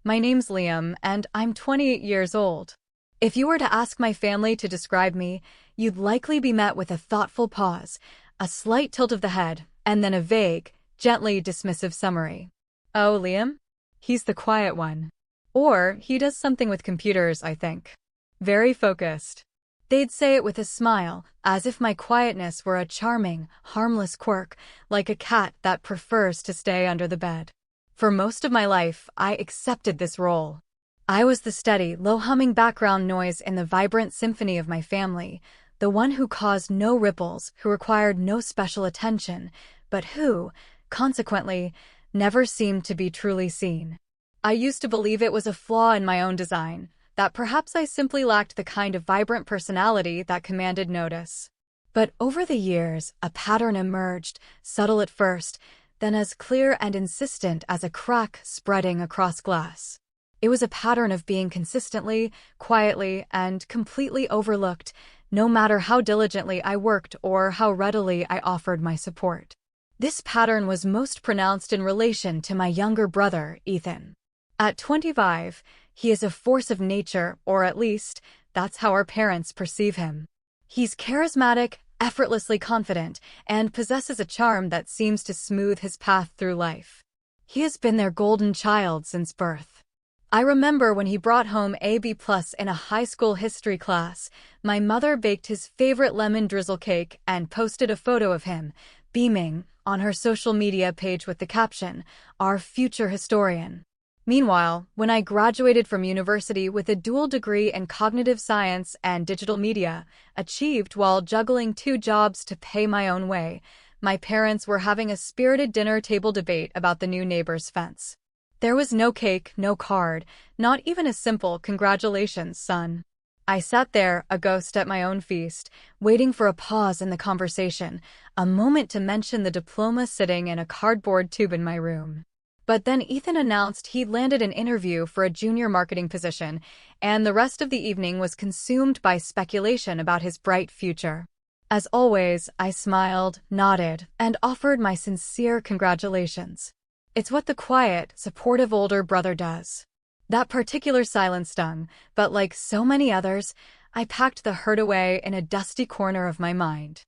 My name's Liam, and I'm 28 years old. If you were to ask my family to describe me, you'd likely be met with a thoughtful pause, a slight tilt of the head, and then a vague, gently dismissive summary. Oh, Liam? He's the quiet one. Or he does something with computers, I think. Very focused. They'd say it with a smile, as if my quietness were a charming, harmless quirk, like a cat that prefers to stay under the bed. For most of my life, I accepted this role. I was the steady, low-humming background noise in the vibrant symphony of my family, the one who caused no ripples, who required no special attention, but who, consequently, never seemed to be truly seen. I used to believe it was a flaw in my own design, that perhaps I simply lacked the kind of vibrant personality that commanded notice. But over the years, a pattern emerged, subtle at first, then as clear and insistent as a crack spreading across glass. It was a pattern of being consistently, quietly, and completely overlooked, no matter how diligently I worked or how readily I offered my support. This pattern was most pronounced in relation to my younger brother, Ethan. At 25, he is a force of nature, or at least, that's how our parents perceive him. He's charismatic, effortlessly confident, and possesses a charm that seems to smooth his path through life. He has been their golden child since birth. I remember when he brought home a B+ in a high school history class, my mother baked his favorite lemon drizzle cake and posted a photo of him, beaming, on her social media page with the caption, "Our future historian." Meanwhile, when I graduated from university with a dual degree in cognitive science and digital media, achieved while juggling 2 jobs to pay my own way, my parents were having a spirited dinner table debate about the new neighbor's fence. There was no cake, no card, not even a simple "congratulations, son." I sat there, a ghost at my own feast, waiting for a pause in the conversation, a moment to mention the diploma sitting in a cardboard tube in my room. But then Ethan announced he'd landed an interview for a junior marketing position, and the rest of the evening was consumed by speculation about his bright future. As always, I smiled, nodded, and offered my sincere congratulations. It's what the quiet, supportive older brother does. That particular silence stung, but like so many others, I packed the hurt away in a dusty corner of my mind.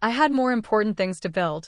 I had more important things to build.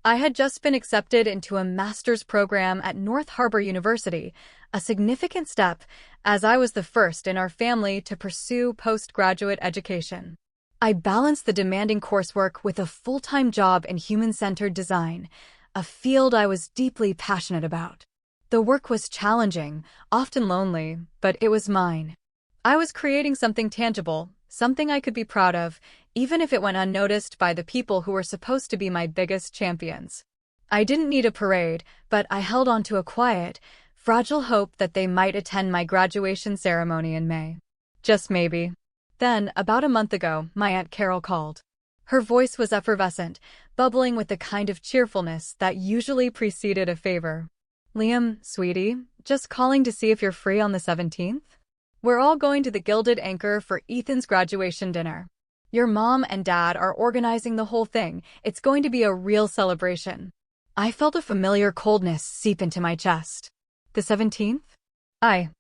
I had just been accepted into a master's program at North Harbor University, a significant step, as I was the first in our family to pursue postgraduate education. I balanced the demanding coursework with a full-time job in human-centered design, a field I was deeply passionate about. The work was challenging, often lonely, but it was mine. I was creating something tangible, something I could be proud of, even if it went unnoticed by the people who were supposed to be my biggest champions. I didn't need a parade, but I held on to a quiet, fragile hope that they might attend my graduation ceremony in May. Just maybe. Then, about a month ago, my Aunt Carol called. Her voice was effervescent, bubbling with the kind of cheerfulness that usually preceded a favor. "Liam, sweetie, just calling to see if you're free on the 17th? We're all going to the Gilded Anchor for Ethan's graduation dinner. Your mom and dad are organizing the whole thing. It's going to be a real celebration." I felt a familiar coldness seep into my chest. The 17th? I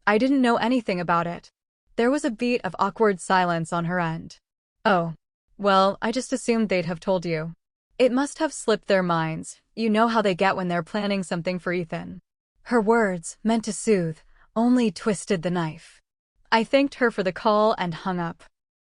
didn't know anything about it. There was a beat of awkward silence on her end. "Oh. Well, I just assumed they'd have told you." It must have slipped their minds. You know how they get when they're planning something for Ethan. Her words, meant to soothe, only twisted the knife. I thanked her for the call and hung up.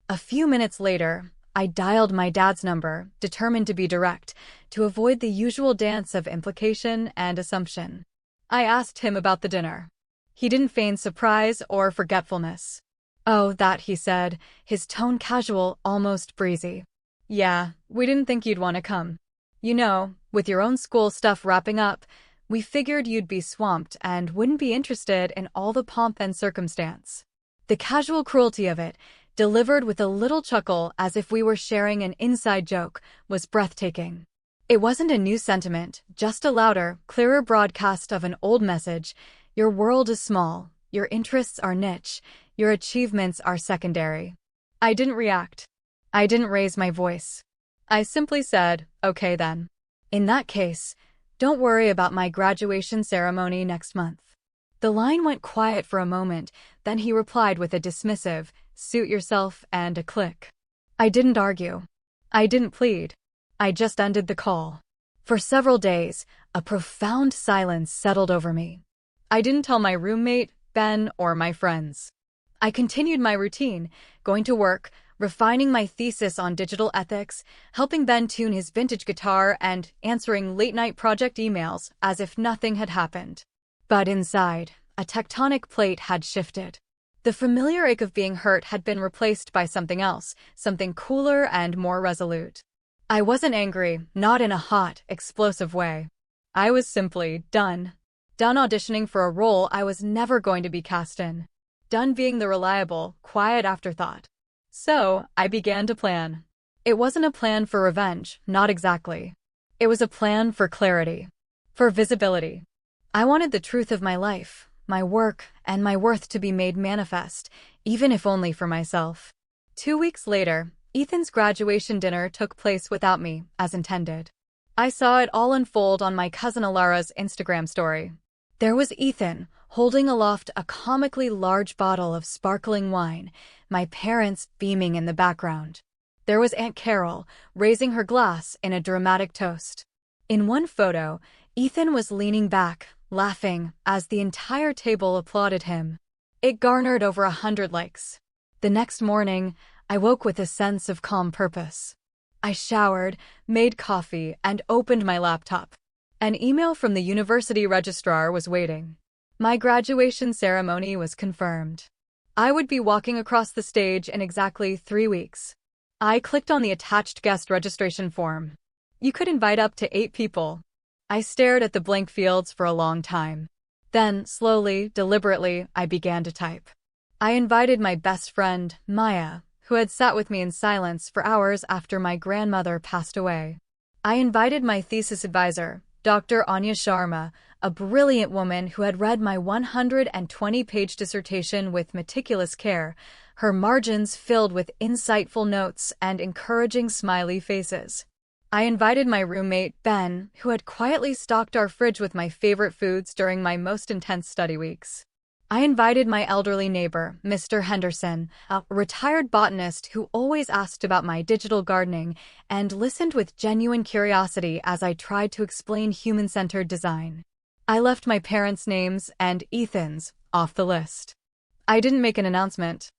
A few minutes later, I dialed my dad's number, determined to be direct, to avoid the usual dance of implication and assumption. I asked him about the dinner. He didn't feign surprise or forgetfulness. "Oh, that," he said, his tone casual, almost breezy. "Yeah, we didn't think you'd want to come. You know, with your own school stuff wrapping up, we figured you'd be swamped and wouldn't be interested in all the pomp and circumstance." The casual cruelty of it, delivered with a little chuckle as if we were sharing an inside joke, was breathtaking. It wasn't a new sentiment, just a louder, clearer broadcast of an old message. Your world is small, your interests are niche, your achievements are secondary. I didn't react. I didn't raise my voice. I simply said, "Okay then. In that case, don't worry about my graduation ceremony next month." The line went quiet for a moment, then he replied with a dismissive, "Suit yourself," and a click. I didn't argue. I didn't plead. I just ended the call. For several days, a profound silence settled over me. I didn't tell my roommate, Ben, or my friends. I continued my routine, going to work, refining my thesis on digital ethics, helping Ben tune his vintage guitar, and answering late-night project emails as if nothing had happened. But inside, a tectonic plate had shifted. The familiar ache of being hurt had been replaced by something else, something cooler and more resolute. I wasn't angry, not in a hot, explosive way. I was simply done. Done auditioning for a role I was never going to be cast in. Done being the reliable, quiet afterthought. So, I began to plan. It wasn't a plan for revenge, not exactly. It was a plan for clarity. For visibility. I wanted the truth of my life, my work, and my worth to be made manifest, even if only for myself. 2 weeks later, Ethan's graduation dinner took place without me, as intended. I saw it all unfold on my cousin Alara's Instagram story. There was Ethan, holding aloft a comically large bottle of sparkling wine, my parents beaming in the background. There was Aunt Carol, raising her glass in a dramatic toast. In one photo, Ethan was leaning back, laughing, as the entire table applauded him. It garnered over 100 likes. The next morning, I woke with a sense of calm purpose. I showered, made coffee, and opened my laptop. An email from the university registrar was waiting. My graduation ceremony was confirmed. I would be walking across the stage in exactly 3 weeks. I clicked on the attached guest registration form. You could invite up to 8 people. I stared at the blank fields for a long time. Then, slowly, deliberately, I began to type. I invited my best friend, Maya, who had sat with me in silence for hours after my grandmother passed away. I invited my thesis advisor, Dr. Anya Sharma, a brilliant woman who had read my 120-page dissertation with meticulous care, her margins filled with insightful notes and encouraging smiley faces. I invited my roommate, Ben, who had quietly stocked our fridge with my favorite foods during my most intense study weeks. I invited my elderly neighbor, Mr. Henderson, a retired botanist who always asked about my digital gardening and listened with genuine curiosity as I tried to explain human-centered design. I left my parents' names and Ethan's off the list. I didn't make an announcement.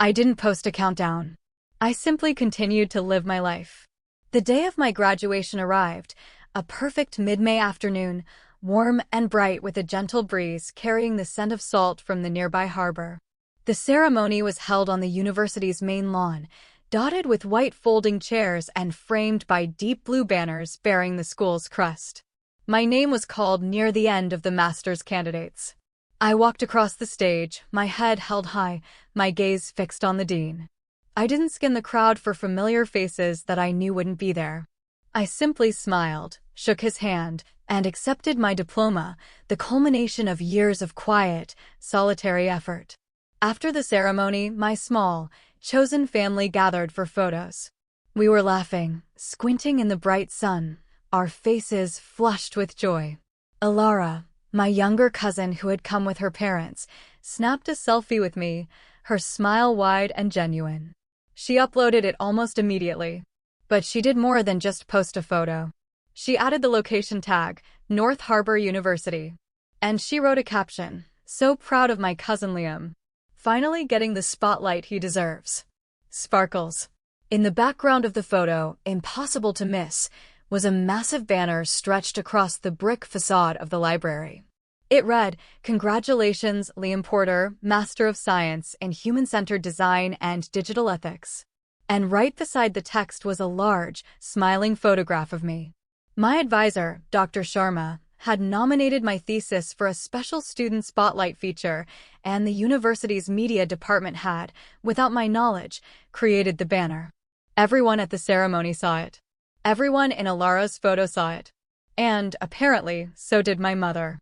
I didn't post a countdown. I simply continued to live my life. The day of my graduation arrived, a perfect mid-May afternoon, warm and bright with a gentle breeze carrying the scent of salt from the nearby harbor. The ceremony was held on the university's main lawn, dotted with white folding chairs and framed by deep blue banners bearing the school's crest. My name was called near the end of the master's candidates. I walked across the stage, my head held high, my gaze fixed on the dean. I didn't scan the crowd for familiar faces that I knew wouldn't be there. I simply smiled, shook his hand, and accepted my diploma, the culmination of years of quiet, solitary effort. After the ceremony, my small, chosen family gathered for photos. We were laughing, squinting in the bright sun, our faces flushed with joy. Alara, my younger cousin who had come with her parents, snapped a selfie with me, her smile wide and genuine. She uploaded it almost immediately. But she did more than just post a photo. She added the location tag, North Harbor University. And she wrote a caption, "So proud of my cousin Liam. Finally getting the spotlight he deserves. Sparkles." In the background of the photo, impossible to miss, was a massive banner stretched across the brick facade of the library. It read, "Congratulations, Liam Porter, Master of Science in Human-Centered Design and Digital Ethics." And right beside the text was a large, smiling photograph of me. My advisor, Dr. Sharma, had nominated my thesis for a special student spotlight feature, and the university's media department had, without my knowledge, created the banner. Everyone at the ceremony saw it. Everyone in Alara's photo saw it. And, apparently, so did my mother.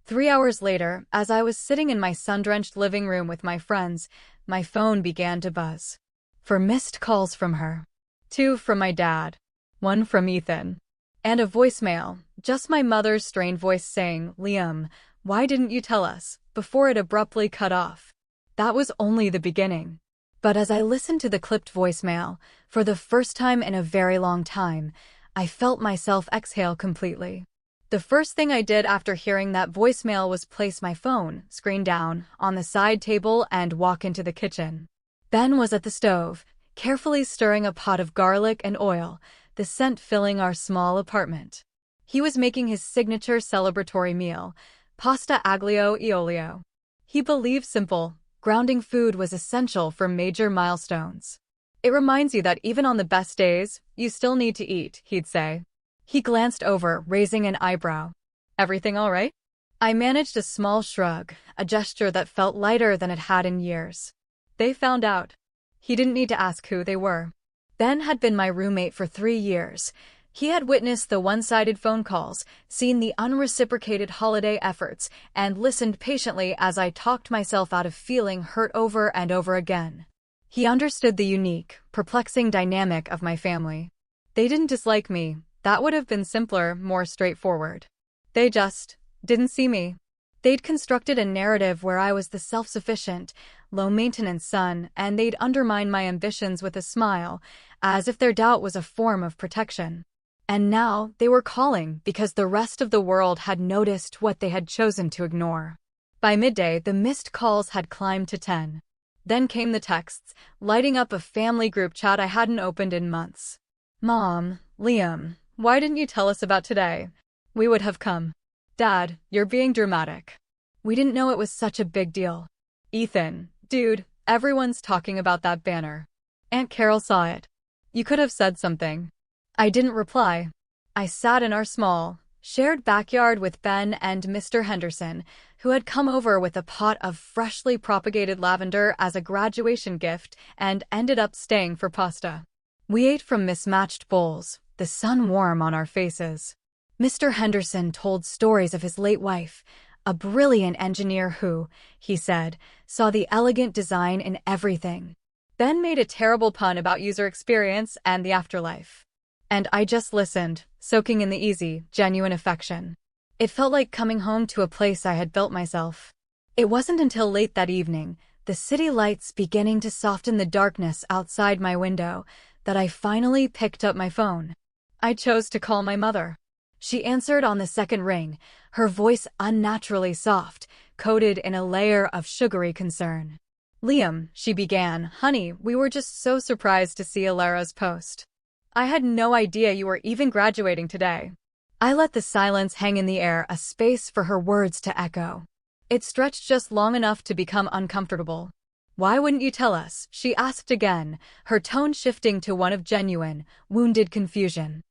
3 hours later, as I was sitting in my sun-drenched living room with my friends, my phone began to buzz. 4 missed calls from her. 2 from my dad. 1 from Ethan. And a voicemail, just my mother's strained voice saying, "Liam, Why didn't you tell us?" before it abruptly cut off. That was only the beginning. But as I listened to the clipped voicemail, for the first time in a very long time, I felt myself exhale completely. The first thing I did after hearing that voicemail was place my phone, screen down, on the side table and walk into the kitchen. Ben was at the stove, carefully stirring a pot of garlic and oil, the scent filling our small apartment. He was making his signature celebratory meal, pasta aglio e olio. He believed simple, grounding food was essential for major milestones. "It reminds you that even on the best days, you still need to eat," he'd say. He glanced over, raising an eyebrow. "Everything all right?" I managed a small shrug, a gesture that felt lighter than it had in years. They found out. He didn't need to ask who they were. Ben had been my roommate for 3 years. He had witnessed the one-sided phone calls, seen the unreciprocated holiday efforts, and listened patiently as I talked myself out of feeling hurt over and over again. He understood the unique, perplexing dynamic of my family. They didn't dislike me. That would have been simpler, more straightforward. They just didn't see me. They'd constructed a narrative where I was the self-sufficient, low-maintenance son, and they'd undermine my ambitions with a smile, as if their doubt was a form of protection. And now they were calling because the rest of the world had noticed what they had chosen to ignore. By midday, the missed calls had climbed to 10. Then came the texts, lighting up a family group chat I hadn't opened in months. "Mom, Liam, why didn't you tell us about today? We would have come." "Dad, you're being dramatic. We didn't know it was such a big deal." "Ethan, dude, everyone's talking about that banner. Aunt Carol saw it. You could have said something." I didn't reply. I sat in our small, shared backyard with Ben and Mr. Henderson, who had come over with a pot of freshly propagated lavender as a graduation gift and ended up staying for pasta. We ate from mismatched bowls, the sun warm on our faces. Mr. Henderson told stories of his late wife, a brilliant engineer who, he said, saw the elegant design in everything. Ben made a terrible pun about user experience and the afterlife. And I just listened, soaking in the easy, genuine affection. It felt like coming home to a place I had built myself. It wasn't until late that evening, the city lights beginning to soften the darkness outside my window, that I finally picked up my phone. I chose to call my mother. She answered on the second ring, her voice unnaturally soft, coated in a layer of sugary concern. "Liam," she began, "honey, we were just so surprised to see Alara's post. I had no idea you were even graduating today." I let the silence hang in the air, a space for her words to echo. It stretched just long enough to become uncomfortable. "Why wouldn't you tell us?" she asked again, her tone shifting to one of genuine, wounded confusion.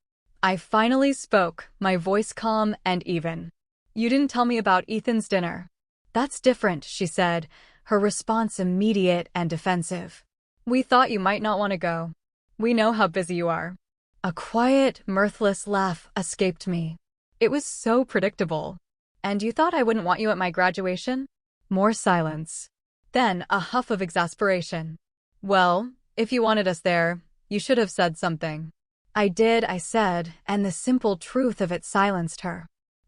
I finally spoke, my voice calm and even. "You didn't tell me about Ethan's dinner." "That's different," she said, her response immediate and defensive. "We thought you might not want to go. We know how busy you are." A quiet, mirthless laugh escaped me. It was so predictable. "And you thought I wouldn't want you at my graduation?" More silence. Then a huff of exasperation. "Well, if you wanted us there, you should have said something." "I did," I said, and the simple truth of it silenced her.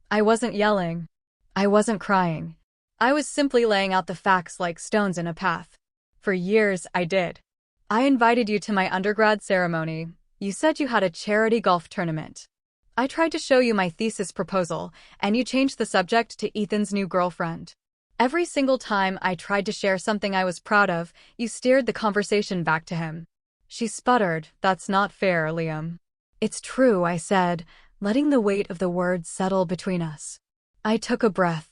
I wasn't yelling. I wasn't crying. I was simply laying out the facts like stones in a path. For years, I did. "I invited you to my undergrad ceremony. You said you had a charity golf tournament. I tried to show you my thesis proposal, and you changed the subject to Ethan's new girlfriend. Every single time I tried to share something I was proud of, you steered the conversation back to him." She sputtered. "That's not fair, Liam." "It's true," I said, letting the weight of the words settle between us. I took a breath.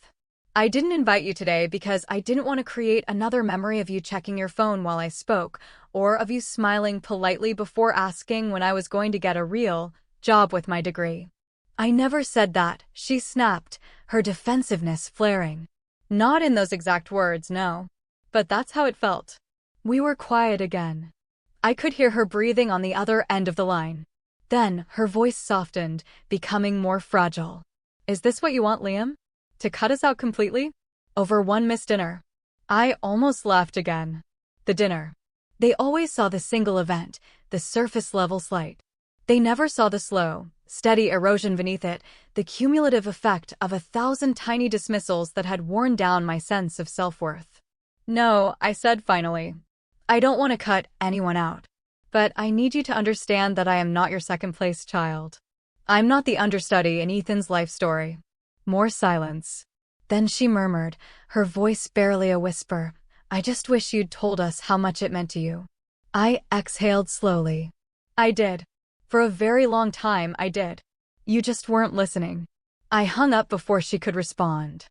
"I didn't invite you today because I didn't want to create another memory of you checking your phone while I spoke, or of you smiling politely before asking when I was going to get a real job with my degree." "I never said that," she snapped, her defensiveness flaring. "Not in those exact words, no. But that's how it felt." We were quiet again. I could hear her breathing on the other end of the line. Then her voice softened, becoming more fragile. "Is this what you want, Liam? To cut us out completely? Over one missed dinner?" I almost laughed again. The dinner. They always saw the single event, the surface-level slight. They never saw the slow, Steady erosion beneath it, the cumulative effect of 1,000 tiny dismissals that had worn down my sense of self-worth. No, I said finally. I don't want to cut anyone out. But I need you to understand that I am not your second-place child. I'm not the understudy in Ethan's life story. More silence. Then she murmured, her voice barely a whisper, I just wish you'd told us how much it meant to you. I exhaled slowly. I did. For a very long time, I did. You just weren't listening. I hung up before she could respond.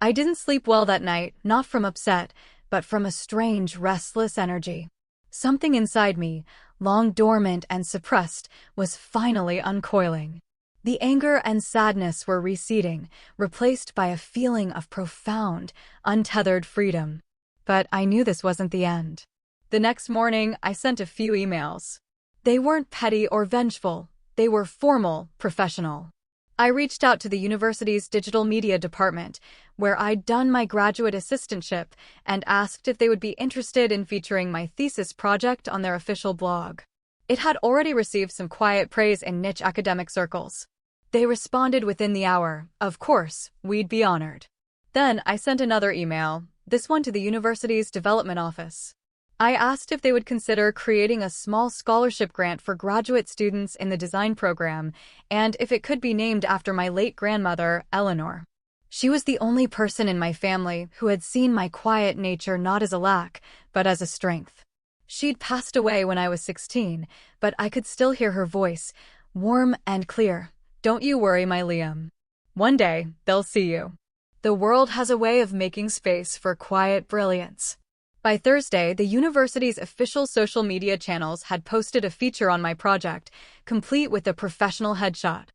I didn't sleep well that night, not from upset, but from a strange, restless energy. Something inside me, long dormant and suppressed, was finally uncoiling. The anger and sadness were receding, replaced by a feeling of profound, untethered freedom. But I knew this wasn't the end. The next morning, I sent a few emails. They weren't petty or vengeful. They were formal, professional. I reached out to the university's digital media department, where I'd done my graduate assistantship, and asked if they would be interested in featuring my thesis project on their official blog. It had already received some quiet praise in niche academic circles. They responded within the hour. Of course, we'd be honored. Then I sent another email, this one to the university's development office. I asked if they would consider creating a small scholarship grant for graduate students in the design program, and if it could be named after my late grandmother, Eleanor. She was the only person in my family who had seen my quiet nature not as a lack, but as a strength. She'd passed away when I was 16, but I could still hear her voice, warm and clear. Don't you worry, my Liam. One day, they'll see you. The world has a way of making space for quiet brilliance. By Thursday, the university's official social media channels had posted a feature on my project, complete with a professional headshot.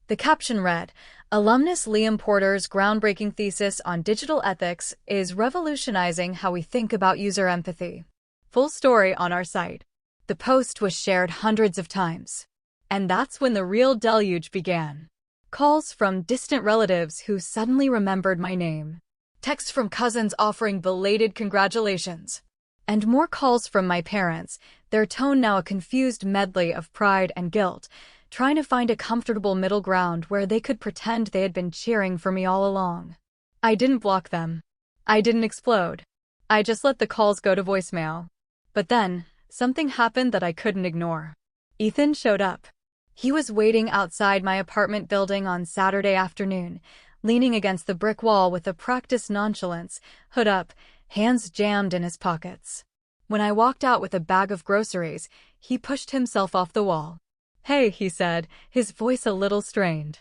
The caption read, Alumnus Liam Porter's groundbreaking thesis on digital ethics is revolutionizing how we think about user empathy. Full story on our site. The post was shared hundreds of times. And that's when the real deluge began. Calls from distant relatives who suddenly remembered my name. Texts from cousins offering belated congratulations. And more calls from my parents, their tone now a confused medley of pride and guilt, trying to find a comfortable middle ground where they could pretend they had been cheering for me all along. I didn't block them. I didn't explode. I just let the calls go to voicemail. But then, something happened that I couldn't ignore. Ethan showed up. He was waiting outside my apartment building on Saturday afternoon, leaning against the brick wall with a practiced nonchalance, hood up, hands jammed in his pockets. When I walked out with a bag of groceries, he pushed himself off the wall. Hey, he said, his voice a little strained.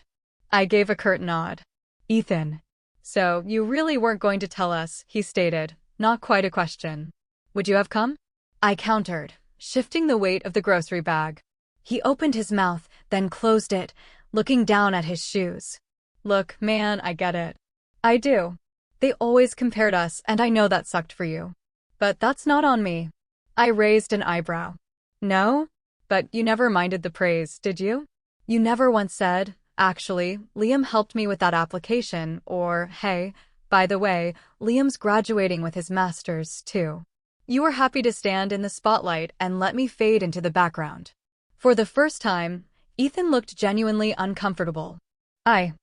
I gave a curt nod. Ethan. So, you really weren't going to tell us, he stated, not quite a question. Would you have come? I countered, shifting the weight of the grocery bag. He opened his mouth, then closed it, looking down at his shoes. Look, man, I get it. I do. They always compared us, and I know that sucked for you. But that's not on me. I raised an eyebrow. No? But you never minded the praise, did you? You never once said, actually, Liam helped me with that application, or, hey, by the way, Liam's graduating with his master's, too. You were happy to stand in the spotlight and let me fade into the background. For the first time, Ethan looked genuinely uncomfortable. I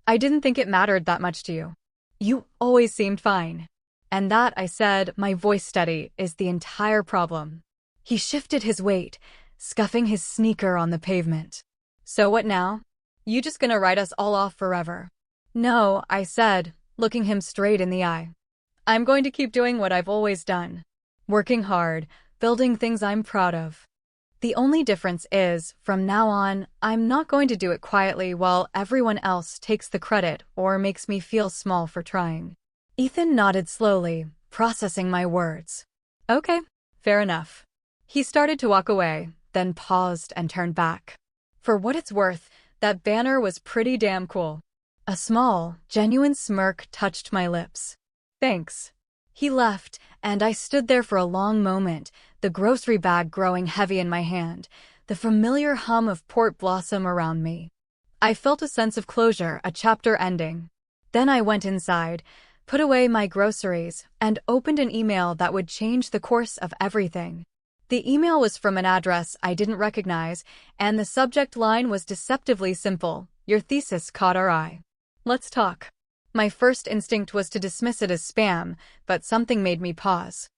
didn't think it mattered that much to you. You always seemed fine. And that, I said, my voice steady, is the entire problem. He shifted his weight, scuffing his sneaker on the pavement. So what now? You just gonna write us all off forever? No, I said, looking him straight in the eye. I'm going to keep doing what I've always done. Working hard, building things I'm proud of. The only difference is, from now on, I'm not going to do it quietly while everyone else takes the credit or makes me feel small for trying. Ethan nodded slowly, processing my words. Okay, fair enough. He started to walk away, then paused and turned back. For what it's worth, that banner was pretty damn cool. A small, genuine smirk touched my lips. Thanks. He left, and I stood there for a long moment, the grocery bag growing heavy in my hand, the familiar hum of Port Blossom around me. I felt a sense of closure, a chapter ending. Then I went inside, put away my groceries, and opened an email that would change the course of everything. The email was from an address I didn't recognize, and the subject line was deceptively simple. Your thesis caught our eye. Let's talk. My first instinct was to dismiss it as spam, but something made me pause.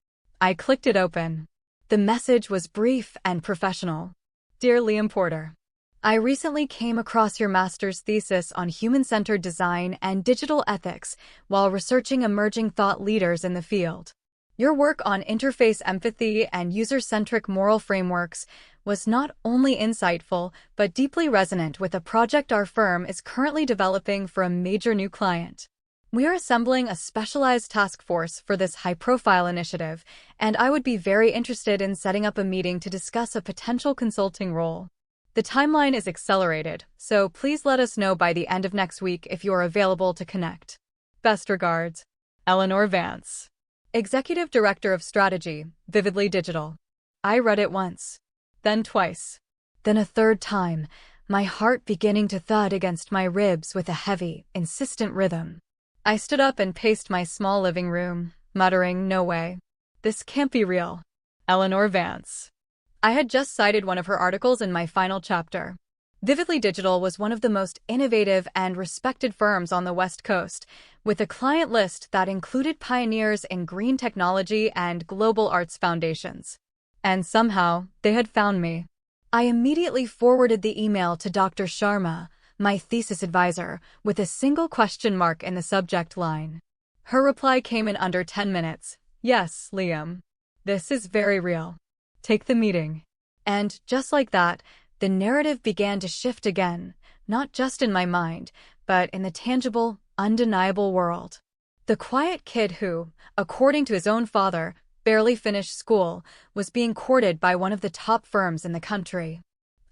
I clicked it open. The message was brief and professional. Dear Liam Porter, I recently came across your master's thesis on human-centered design and digital ethics while researching emerging thought leaders in the field. Your work on interface empathy and user-centric moral frameworks was not only insightful but deeply resonant with a project our firm is currently developing for a major new client. We are assembling a specialized task force for this high-profile initiative, and I would be very interested in setting up a meeting to discuss a potential consulting role. The timeline is accelerated, so please let us know by the end of next week if you are available to connect. Best regards, Eleanor Vance, Executive Director of Strategy, Vividly Digital. I read it once, then twice, then a third time, my heart beginning to thud against my ribs with a heavy, insistent rhythm. I stood up and paced my small living room, muttering, no way. This can't be real. Eleanor Vance. I had just cited one of her articles in my final chapter. Vividly Digital was one of the most innovative and respected firms on the West Coast, with a client list that included pioneers in green technology and global arts foundations. And somehow, they had found me. I immediately forwarded the email to Dr. Sharma, my thesis advisor, with a single question mark in the subject line. Her reply came in under 10 minutes. Yes, Liam. This is very real. Take the meeting. And, just like that, the narrative began to shift again, not just in my mind, but in the tangible, undeniable world. The quiet kid who, according to his own father, barely finished school, was being courted by one of the top firms in the country.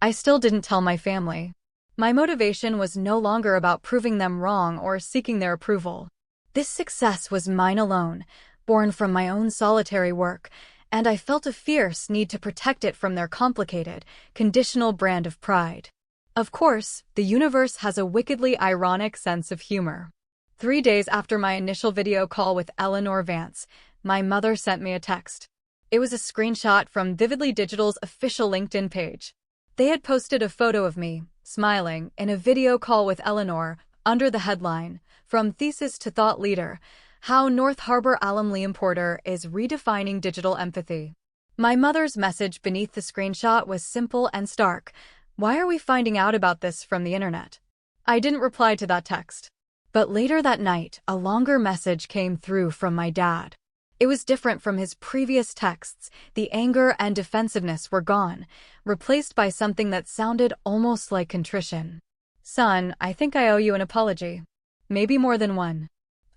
I still didn't tell my family. My motivation was no longer about proving them wrong or seeking their approval. This success was mine alone, born from my own solitary work, and I felt a fierce need to protect it from their complicated, conditional brand of pride. Of course, the universe has a wickedly ironic sense of humor. 3 days after my initial video call with Eleanor Vance, my mother sent me a text. It was a screenshot from Vividly Digital's official LinkedIn page. They had posted a photo of me, smiling, in a video call with Eleanor, under the headline, From Thesis to Thought Leader, How North Harbor alum Liam Porter is Redefining Digital Empathy. My mother's message beneath the screenshot was simple and stark. Why are we finding out about this from the internet? I didn't reply to that text. But later that night, a longer message came through from my dad. It was different from his previous texts. The anger and defensiveness were gone, replaced by something that sounded almost like contrition. Son, I think I owe you an apology. Maybe more than one.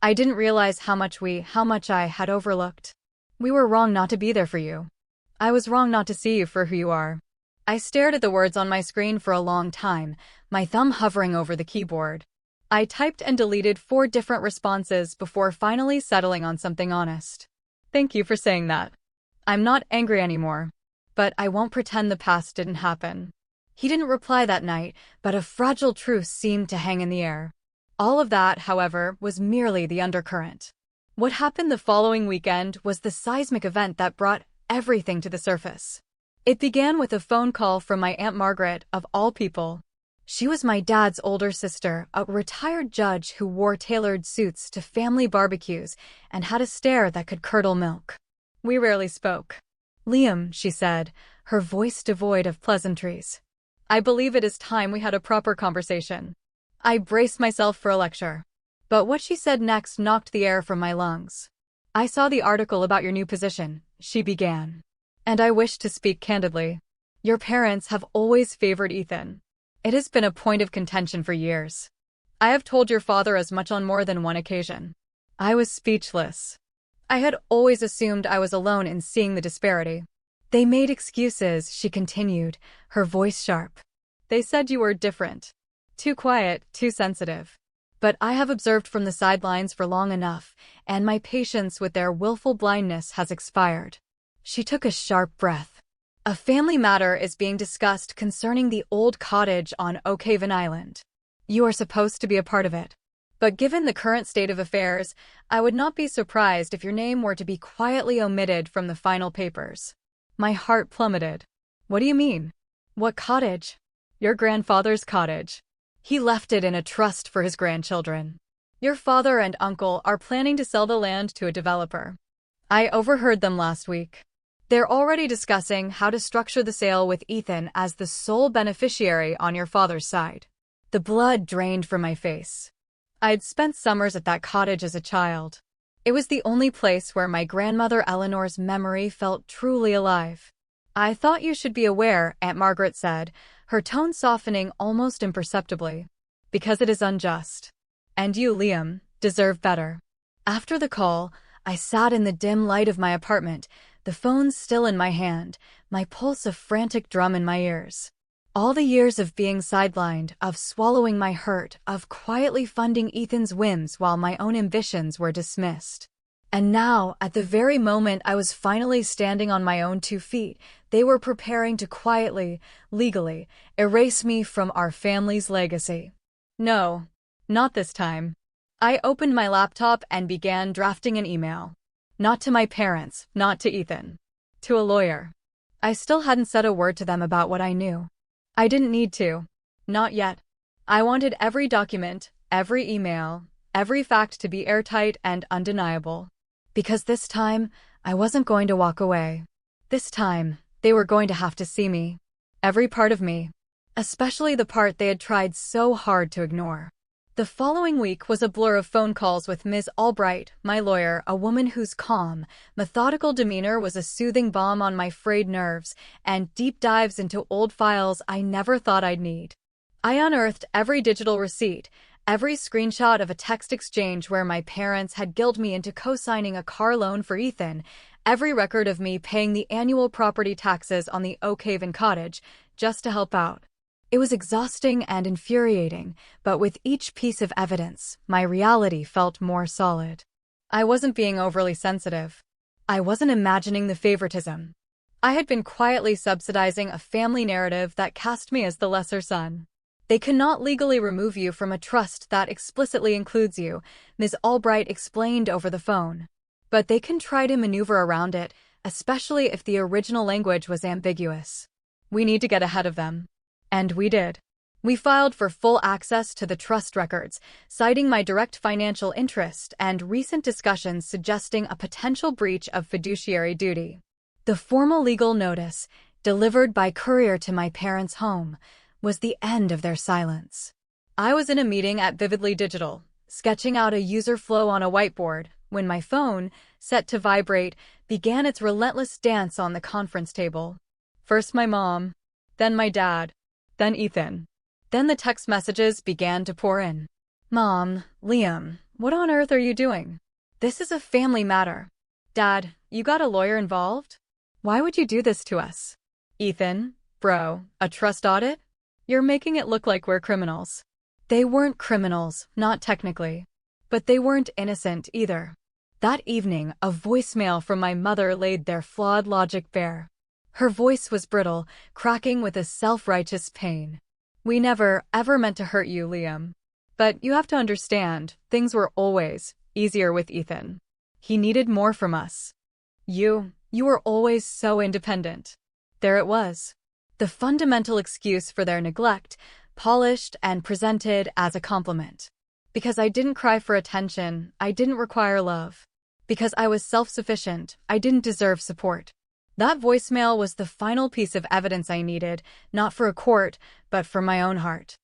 I didn't realize how much I had overlooked. We were wrong not to be there for you. I was wrong not to see you for who you are. I stared at the words on my screen for a long time, my thumb hovering over the keyboard. I typed and deleted 4 different responses before finally settling on something honest. Thank you for saying that. I'm not angry anymore. But I won't pretend the past didn't happen. He didn't reply that night, but a fragile truce seemed to hang in the air. All of that, however, was merely the undercurrent. What happened the following weekend was the seismic event that brought everything to the surface. It began with a phone call from my Aunt Margaret, of all people. She was my dad's older sister, a retired judge who wore tailored suits to family barbecues and had a stare that could curdle milk. We rarely spoke. Liam, she said, her voice devoid of pleasantries. I believe it is time we had a proper conversation. I braced myself for a lecture. But what she said next knocked the air from my lungs. I saw the article about your new position, she began. And I wish to speak candidly. Your parents have always favored Ethan. It has been a point of contention for years. I have told your father as much on more than one occasion. I was speechless. I had always assumed I was alone in seeing the disparity. They made excuses, she continued, her voice sharp. They said you were different. Too quiet, too sensitive. But I have observed from the sidelines for long enough, and my patience with their willful blindness has expired. She took a sharp breath. A family matter is being discussed concerning the old cottage on Oak Haven Island. You are supposed to be a part of it. But given the current state of affairs, I would not be surprised if your name were to be quietly omitted from the final papers. My heart plummeted. What do you mean? What cottage? Your grandfather's cottage. He left it in a trust for his grandchildren. Your father and uncle are planning to sell the land to a developer. I overheard them last week. They're already discussing how to structure the sale with Ethan as the sole beneficiary on your father's side. The blood drained from my face. I'd spent summers at that cottage as a child. It was the only place where my grandmother Eleanor's memory felt truly alive. I thought you should be aware, Aunt Margaret said, her tone softening almost imperceptibly. Because it is unjust. And you, Liam, deserve better. After the call, I sat in the dim light of my apartment, the phone still in my hand, my pulse a frantic drum in my ears. All the years of being sidelined, of swallowing my hurt, of quietly funding Ethan's whims while my own ambitions were dismissed. And now, at the very moment I was finally standing on my own 2 feet, they were preparing to quietly, legally, erase me from our family's legacy. No, not this time. I opened my laptop and began drafting an email. Not to my parents, not to Ethan. To a lawyer. I still hadn't said a word to them about what I knew. I didn't need to. Not yet. I wanted every document, every email, every fact to be airtight and undeniable. Because this time, I wasn't going to walk away. This time, they were going to have to see me. Every part of me. Especially the part they had tried so hard to ignore. The following week was a blur of phone calls with Ms. Albright, my lawyer, a woman whose calm, methodical demeanor was a soothing balm on my frayed nerves, and deep dives into old files I never thought I'd need. I unearthed every digital receipt, every screenshot of a text exchange where my parents had guilted me into co-signing a car loan for Ethan, every record of me paying the annual property taxes on the Oakhaven cottage, just to help out. It was exhausting and infuriating, but with each piece of evidence, my reality felt more solid. I wasn't being overly sensitive. I wasn't imagining the favoritism. I had been quietly subsidizing a family narrative that cast me as the lesser son. They cannot legally remove you from a trust that explicitly includes you, Ms. Albright explained over the phone. But they can try to maneuver around it, especially if the original language was ambiguous. We need to get ahead of them. And we did. We filed for full access to the trust records, citing my direct financial interest and recent discussions suggesting a potential breach of fiduciary duty. The formal legal notice, delivered by courier to my parents' home, was the end of their silence. I was in a meeting at Vividly Digital, sketching out a user flow on a whiteboard, when my phone, set to vibrate, began its relentless dance on the conference table. First my mom, then my dad. Then Ethan. Then the text messages began to pour in. Mom, Liam, what on earth are you doing? This is a family matter. Dad, you got a lawyer involved? Why would you do this to us? Ethan, bro, a trust audit? You're making it look like we're criminals. They weren't criminals, not technically. But they weren't innocent either. That evening, a voicemail from my mother laid their flawed logic bare. Her voice was brittle, cracking with a self-righteous pain. We never, ever meant to hurt you, Liam. But you have to understand, things were always easier with Ethan. He needed more from us. You were always so independent. There it was. The fundamental excuse for their neglect, polished and presented as a compliment. Because I didn't cry for attention, I didn't require love. Because I was self-sufficient, I didn't deserve support. That voicemail was the final piece of evidence I needed, not for a court, but for my own heart.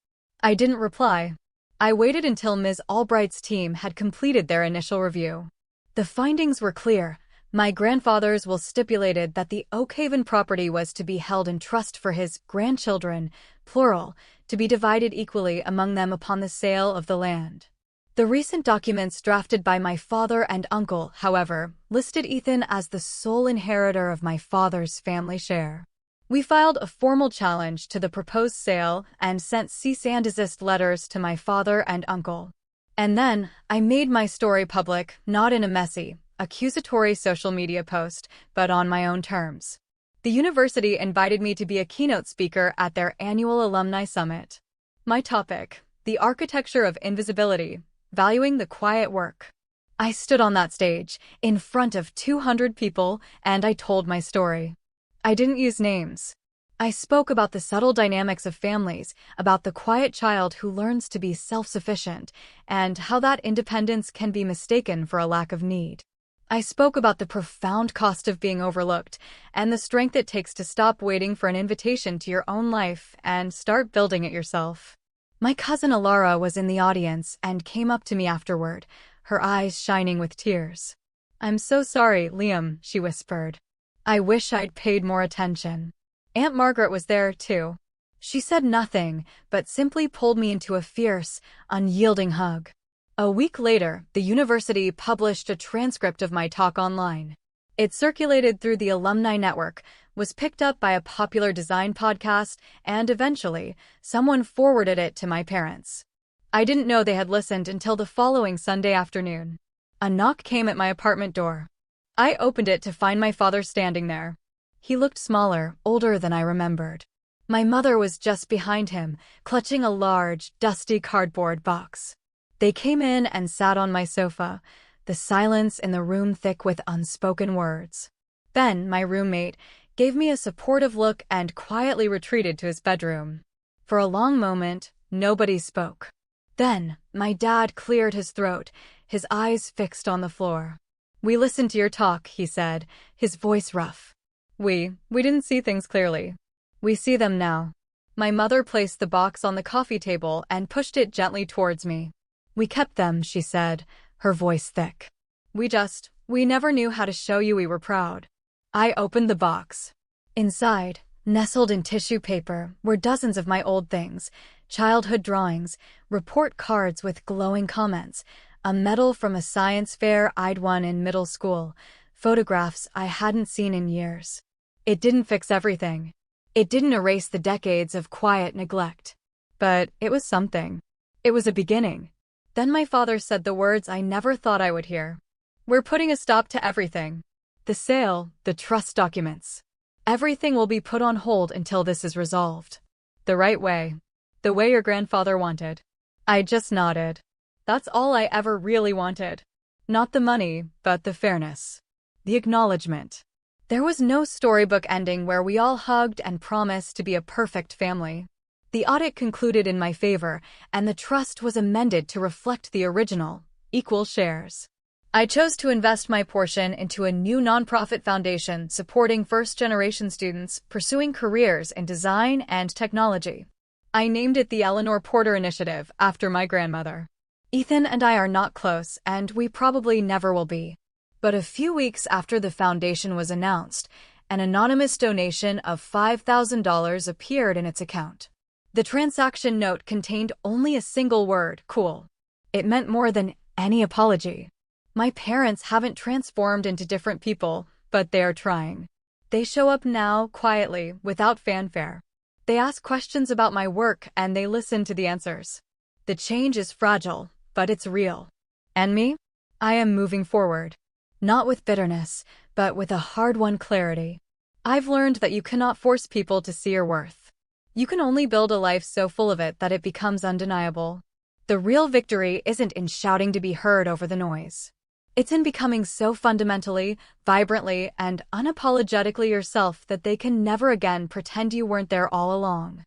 I didn't reply. I waited until Ms. Albright's team had completed their initial review. The findings were clear. My grandfather's will stipulated that the Oakhaven property was to be held in trust for his grandchildren, plural, to be divided equally among them upon the sale of the land. The recent documents drafted by my father and uncle, however, listed Ethan as the sole inheritor of my father's family share. We filed a formal challenge to the proposed sale and sent cease and desist letters to my father and uncle. And then, I made my story public, not in a messy, accusatory social media post, but on my own terms. The university invited me to be a keynote speaker at their annual alumni summit. My topic, the architecture of invisibility, valuing the quiet work. I stood on that stage, in front of 200 people, and I told my story. I didn't use names. I spoke about the subtle dynamics of families, about the quiet child who learns to be self-sufficient, and how that independence can be mistaken for a lack of need. I spoke about the profound cost of being overlooked, and the strength it takes to stop waiting for an invitation to your own life and start building it yourself. My cousin Alara was in the audience and came up to me afterward, her eyes shining with tears. "I'm so sorry, Liam," she whispered. "I wish I'd paid more attention." Aunt Margaret was there, too. She said nothing, but simply pulled me into a fierce, unyielding hug. A week later, the university published a transcript of my talk online. It circulated through the alumni network, was picked up by a popular design podcast, and eventually, someone forwarded it to my parents. I didn't know they had listened until the following Sunday afternoon. A knock came at my apartment door. I opened it to find my father standing there. He looked smaller, older than I remembered. My mother was just behind him, clutching a large, dusty cardboard box. They came in and sat on my sofa, the silence in the room thick with unspoken words. Ben, my roommate, gave me a supportive look and quietly retreated to his bedroom. For a long moment, nobody spoke. Then, my dad cleared his throat, his eyes fixed on the floor. "We listened to your talk," he said, his voice rough. We didn't see things clearly. We see them now." My mother placed the box on the coffee table and pushed it gently towards me. "We kept them," she said, her voice thick. We never knew how to show you we were proud." I opened the box. Inside, nestled in tissue paper, were dozens of my old things, childhood drawings, report cards with glowing comments, a medal from a science fair I'd won in middle school, photographs I hadn't seen in years. It didn't fix everything. It didn't erase the decades of quiet neglect. But it was something. It was a beginning. Then my father said the words I never thought I would hear. "We're putting a stop to everything. The sale, the trust documents. Everything will be put on hold until this is resolved. The right way. The way your grandfather wanted." I just nodded. That's all I ever really wanted. Not the money, but the fairness. The acknowledgement. There was no storybook ending where we all hugged and promised to be a perfect family. The audit concluded in my favor, and the trust was amended to reflect the original, equal shares. I chose to invest my portion into a new nonprofit foundation supporting first-generation students pursuing careers in design and technology. I named it the Eleanor Porter Initiative after my grandmother. Ethan and I are not close, and we probably never will be. But a few weeks after the foundation was announced, an anonymous donation of $5,000 appeared in its account. The transaction note contained only a single word, "cool." It meant more than any apology. My parents haven't transformed into different people, but they are trying. They show up now, quietly, without fanfare. They ask questions about my work, and they listen to the answers. The change is fragile, but it's real. And me? I am moving forward. Not with bitterness, but with a hard-won clarity. I've learned that you cannot force people to see your worth. You can only build a life so full of it that it becomes undeniable. The real victory isn't in shouting to be heard over the noise. It's in becoming so fundamentally, vibrantly, and unapologetically yourself that they can never again pretend you weren't there all along.